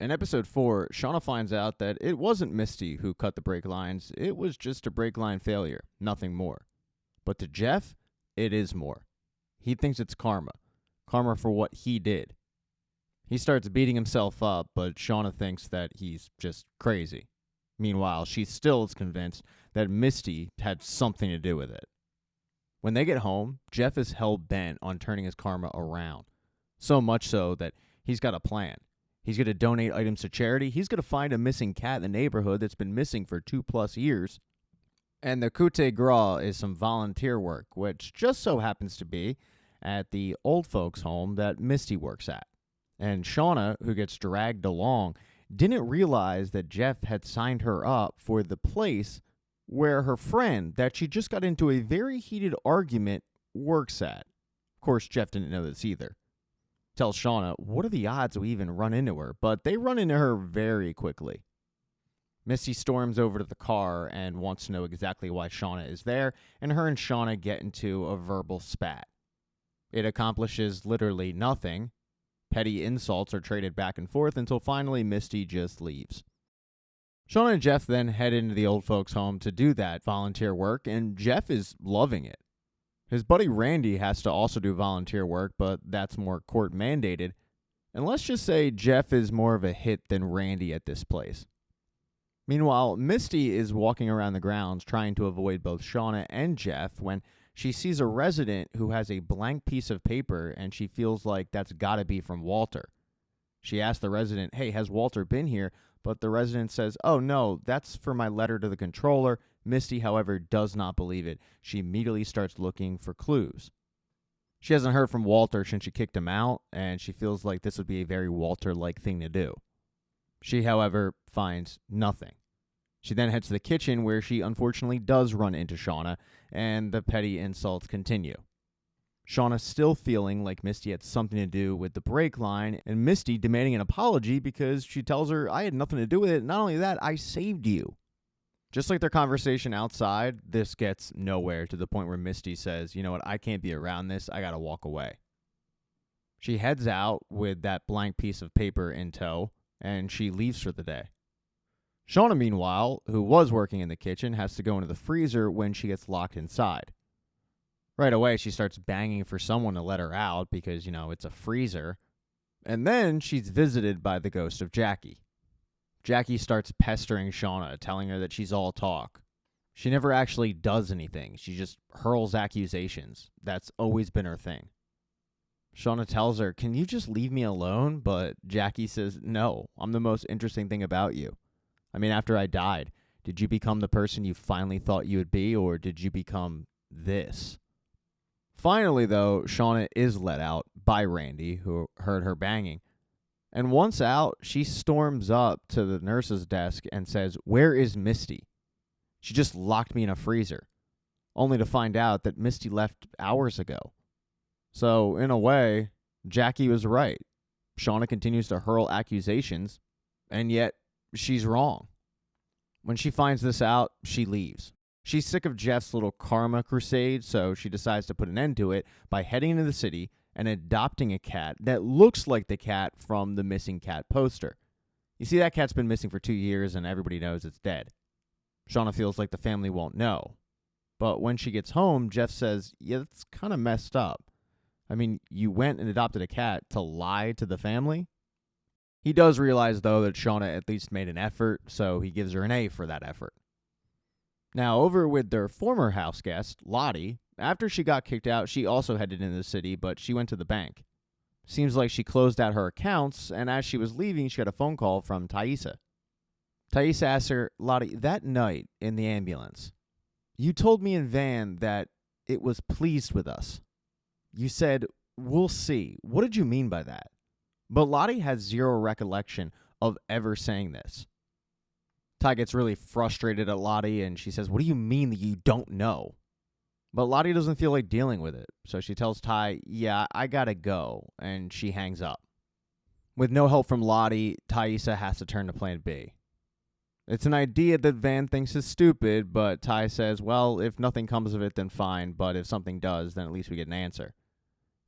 In episode 4, Shauna finds out that it wasn't Misty who cut the brake lines, it was just a brake line failure, nothing more. But to Jeff, it is more. He thinks it's karma. Karma for what he did. He starts beating himself up, but Shauna thinks that he's just crazy. Meanwhile, she still is convinced that Misty had something to do with it. When they get home, Jeff is hell-bent on turning his karma around. So much so that he's got a plan. He's going to donate items to charity. He's going to find a missing cat in the neighborhood that's been missing for 2+ years. And the coup de grace is some volunteer work, which just so happens to be at the old folks' home that Misty works at. And Shauna, who gets dragged along, didn't realize that Jeff had signed her up for the place where her friend that she just got into a very heated argument works at. Of course, Jeff didn't know this either. Tells Shauna, what are the odds we even run into her? But they run into her very quickly. Misty storms over to the car and wants to know exactly why Shauna is there, and her and Shauna get into a verbal spat. It accomplishes literally nothing. Petty insults are traded back and forth until finally Misty just leaves. Shauna and Jeff then head into the old folks' home to do that volunteer work, and Jeff is loving it. His buddy Randy has to also do volunteer work, but that's more court mandated. And let's just say Jeff is more of a hit than Randy at this place. Meanwhile, Misty is walking around the grounds trying to avoid both Shauna and Jeff when she sees a resident who has a blank piece of paper, and she feels like that's got to be from Walter. She asks the resident, hey, has Walter been here? But the resident says, oh no, that's for my letter to the controller. Misty, however, does not believe it. She immediately starts looking for clues. She hasn't heard from Walter since she kicked him out, and she feels like this would be a very Walter-like thing to do. She, however, finds nothing. She then heads to the kitchen where she unfortunately does run into Shauna, and the petty insults continue. Shauna's still feeling like Misty had something to do with the brake line, and Misty demanding an apology because she tells her, I had nothing to do with it. Not only that, I saved you. Just like their conversation outside, this gets nowhere to the point where Misty says, you know what, I can't be around this. I got to walk away. She heads out with that blank piece of paper in tow, and she leaves for the day. Shauna, meanwhile, who was working in the kitchen, has to go into the freezer when she gets locked inside. Right away, she starts banging for someone to let her out because, it's a freezer. And then she's visited by the ghost of Jackie. Jackie starts pestering Shauna, telling her that she's all talk. She never actually does anything. She just hurls accusations. That's always been her thing. Shauna tells her, can you just leave me alone? But Jackie says, no, I'm the most interesting thing about you. I mean, after I died, did you become the person you finally thought you would be, or did you become this? Finally, though, Shauna is let out by Randy, who heard her banging. And once out, she storms up to the nurse's desk and says, where is Misty? She just locked me in a freezer, only to find out that Misty left hours ago. So, in a way, Jackie was right. Shauna continues to hurl accusations, and yet she's wrong. When she finds this out, she leaves. She's sick of Jeff's little karma crusade, so she decides to put an end to it by heading into the city and adopting a cat that looks like the cat from the missing cat poster. You see, that cat's been missing for 2 years and everybody knows it's dead. Shauna feels like the family won't know. But when she gets home, Jeff says, yeah, that's kind of messed up. I mean, you went and adopted a cat to lie to the family? He does realize, though, that Shauna at least made an effort, so he gives her an A for that effort. Now, over with their former house guest, Lottie, after she got kicked out, she also headed into the city, but she went to the bank. Seems like she closed out her accounts, and as she was leaving, she got a phone call from Thaisa. Thaisa asked her, Lottie, that night in the ambulance, you told me in Van that it was pleased with us. You said, we'll see. What did you mean by that? But Lottie has zero recollection of ever saying this. Ty gets really frustrated at Lottie, and she says, what do you mean that you don't know? But Lottie doesn't feel like dealing with it, so she tells Ty, yeah, I gotta go, and she hangs up. With no help from Lottie, Thaisa has to turn to plan B. It's an idea that Van thinks is stupid, but Ty says, well, if nothing comes of it, then fine, but if something does, then at least we get an answer.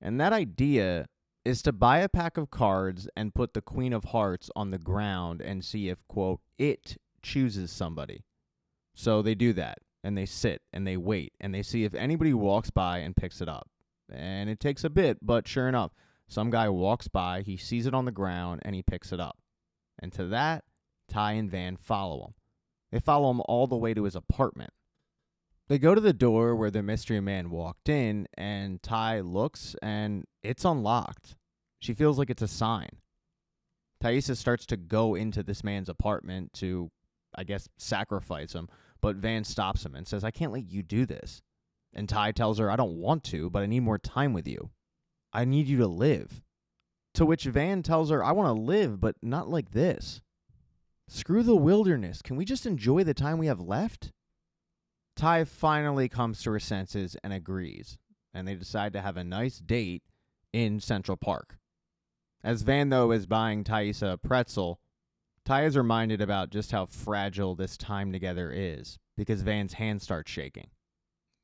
And that idea is to buy a pack of cards and put the Queen of Hearts on the ground and see if, quote, it chooses somebody. So they do that, and they sit, and they wait, and they see if anybody walks by and picks it up. And it takes a bit, but sure enough, some guy walks by, he sees it on the ground, and he picks it up. And to that, Ty and Van follow him. They follow him all the way to his apartment. They go to the door where the mystery man walked in, and Ty looks, and it's unlocked. She feels like it's a sign. Thaisa starts to go into this man's apartment to, I guess, sacrifice him, but Van stops him and says, I can't let you do this. And Ty tells her, I don't want to, but I need more time with you. I need you to live. To which Van tells her, I want to live, but not like this. Screw the wilderness. Can we just enjoy the time we have left? Ty finally comes to her senses and agrees, and they decide to have a nice date in Central Park. As Van, though, is buying Thaisa a pretzel, Ty is reminded about just how fragile this time together is, because Van's hand starts shaking.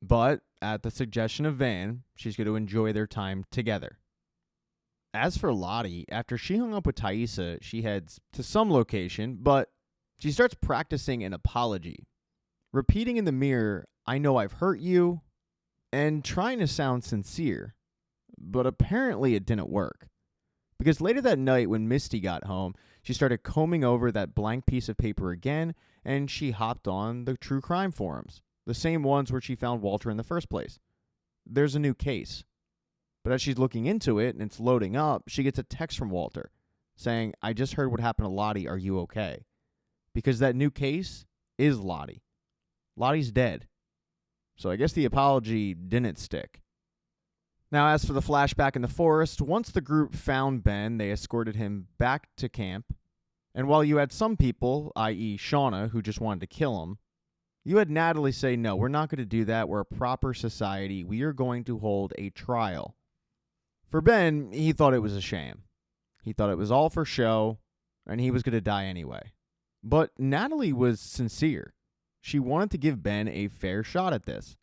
But, at the suggestion of Van, she's going to enjoy their time together. As for Lottie, after she hung up with Thaisa, she heads to some location, but she starts practicing an apology, repeating in the mirror, I know I've hurt you, and trying to sound sincere. But apparently it didn't work. Because later that night when Misty got home, she started combing over that blank piece of paper again, and she hopped on the true crime forums, the same ones where she found Walter in the first place. There's a new case. But as she's looking into it and it's loading up, she gets a text from Walter saying, I just heard what happened to Lottie, are you okay? Because that new case is Lottie. Lottie's dead. So I guess the apology didn't stick. Now, as for the flashback in the forest, once the group found Ben, they escorted him back to camp. And while you had some people, i.e. Shauna, who just wanted to kill him, you had Natalie say, no, we're not going to do that. We're a proper society. We are going to hold a trial. For Ben, he thought it was a sham. He thought it was all for show, and he was going to die anyway. But Natalie was sincere. She wanted to give Ben a fair shot at this.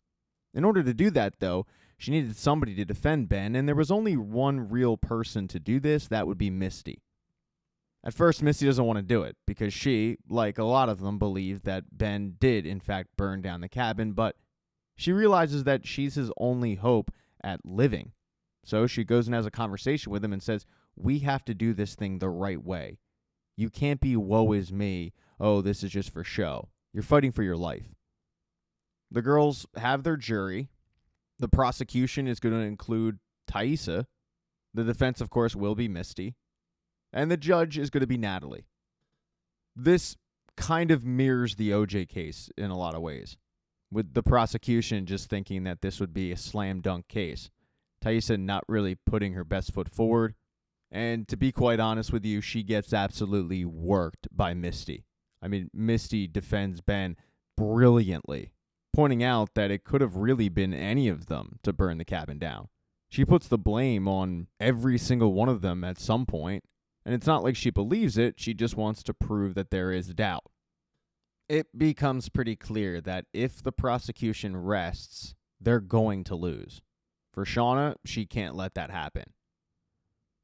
In order to do that, though, she needed somebody to defend Ben, and there was only one real person to do this. That would be Misty. At first, Misty doesn't want to do it, because she, like a lot of them, believed that Ben did, in fact, burn down the cabin, but she realizes that she's his only hope at living. So she goes and has a conversation with him and says, we have to do this thing the right way. You can't be woe is me, oh, this is just for show. You're fighting for your life. The girls have their jury. The prosecution is going to include Thaisa. The defense, of course, will be Misty. And the judge is going to be Natalie. This kind of mirrors the OJ case in a lot of ways, with the prosecution just thinking that this would be a slam dunk case. Thaisa not really putting her best foot forward. And to be quite honest with you, she gets absolutely worked by Misty. I mean, Misty defends Ben brilliantly, pointing out that it could have really been any of them to burn the cabin down. She puts the blame on every single one of them at some point, and it's not like she believes it, she just wants to prove that there is doubt. It becomes pretty clear that if the prosecution rests, they're going to lose. For Shauna, she can't let that happen.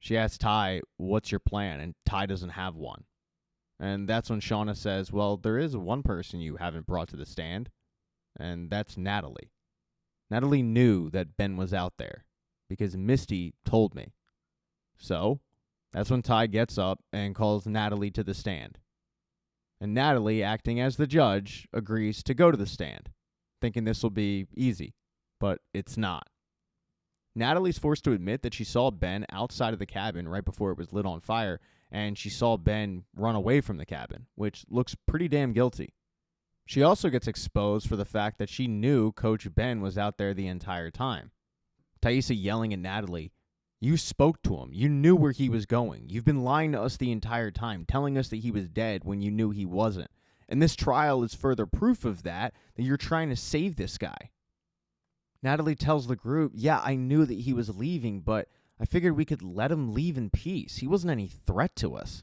She asks Ty, what's your plan? And Ty doesn't have one. And that's when Shauna says, well, there is one person you haven't brought to the stand, and that's Natalie. Natalie knew that Ben was out there because Misty told me. So that's when Ty gets up and calls Natalie to the stand. And Natalie, acting as the judge, agrees to go to the stand, thinking this will be easy, but it's not. Natalie's forced to admit that she saw Ben outside of the cabin right before it was lit on fire, and she saw Ben run away from the cabin, which looks pretty damn guilty. She also gets exposed for the fact that she knew Coach Ben was out there the entire time. Thaisa yelling at Natalie, you spoke to him. You knew where he was going. You've been lying to us the entire time, telling us that he was dead when you knew he wasn't. And this trial is further proof of that you're trying to save this guy. Natalie tells the group, yeah, I knew that he was leaving, but I figured we could let him leave in peace. He wasn't any threat to us.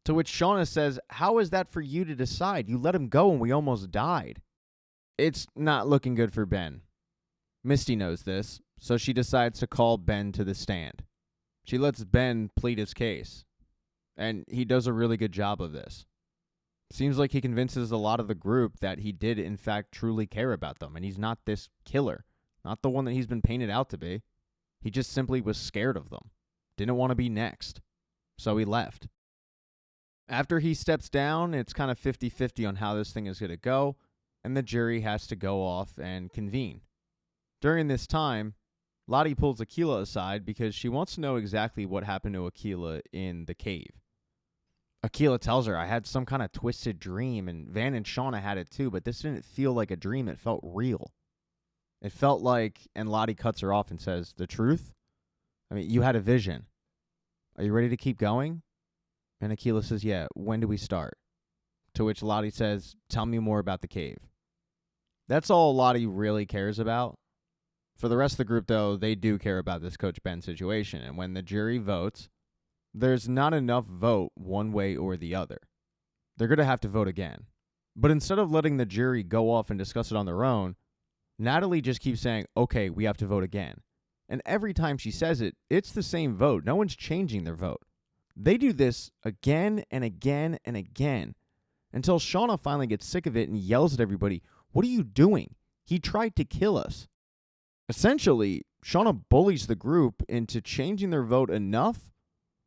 To which Shauna says, how is that for you to decide? You let him go and we almost died. It's not looking good for Ben. Misty knows this, so she decides to call Ben to the stand. She lets Ben plead his case, and he does a really good job of this. Seems like he convinces a lot of the group that he did, in fact, truly care about them, and he's not this killer, not the one that he's been painted out to be. He just simply was scared of them, didn't want to be next, so he left. After he steps down, it's kind of 50-50 on how this thing is going to go, and the jury has to go off and convene. During this time, Lottie pulls Akilah aside because she wants to know exactly what happened to Akilah in the cave. Akilah tells her, I had some kind of twisted dream, and Van and Shauna had it too, but this didn't feel like a dream. It felt real. It felt like, and Lottie cuts her off and says, the truth? I mean, you had a vision. Are you ready to keep going? And Akilah says, yeah, when do we start? To which Lottie says, tell me more about the cave. That's all Lottie really cares about. For the rest of the group, though, they do care about this Coach Ben situation. And when the jury votes, there's not enough vote one way or the other. They're going to have to vote again. But instead of letting the jury go off and discuss it on their own, Natalie just keeps saying, okay, we have to vote again. And every time she says it, it's the same vote. No one's changing their vote. They do this again and again and again until Shauna finally gets sick of it and yells at everybody, what are you doing? He tried to kill us. Essentially, Shauna bullies the group into changing their vote enough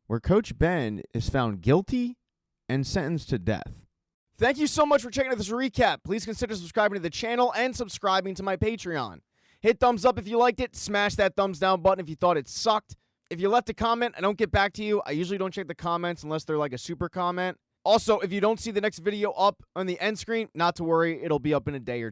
where Coach Ben is found guilty and sentenced to death. Thank you so much for checking out this recap. Please consider subscribing to the channel and subscribing to my Patreon. Hit thumbs up if you liked it. Smash that thumbs down button if you thought it sucked. If you left a comment, I don't get back to you. I usually don't check the comments unless they're like a super comment. Also, if you don't see the next video up on the end screen, not to worry. It'll be up in a day or two.